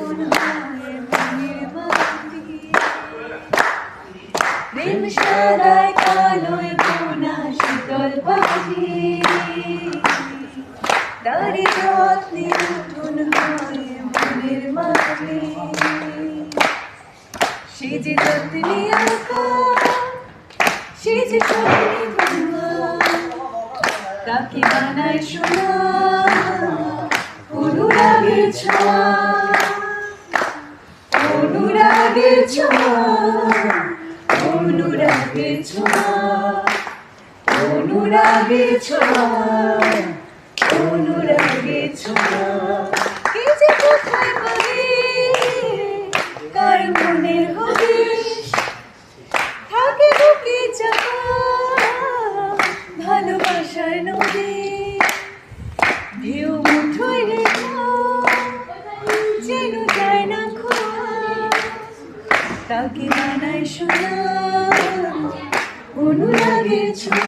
নতুন হয় মনের মাটি। প্রেম সাদায় কালোয় বোনা শীতল পাখি, তারি যত্নে নতুন হয় মনের মাটি। সে যে যত্নে আঁকা, সে যে স্বপ্নে বোনা, তাকে বানায় সোনা অনুরাগের ছোঁয়া, অনুরাগের ছোঁয়া, অনুরাগের ছোঁয়া, অনুরাগের ছোঁয়া, অনুরাগের ছোঁয়া। কে যে কোথায় পাবে, কার মনের হদিশ, থাকে বুকে চাপা ভালোবাসার নদী। ঢেউ মুঠোয় রেখা যেন যায় না খোয়া, তাকে বানায় সোনা অনুরাগের ছোঁয়া।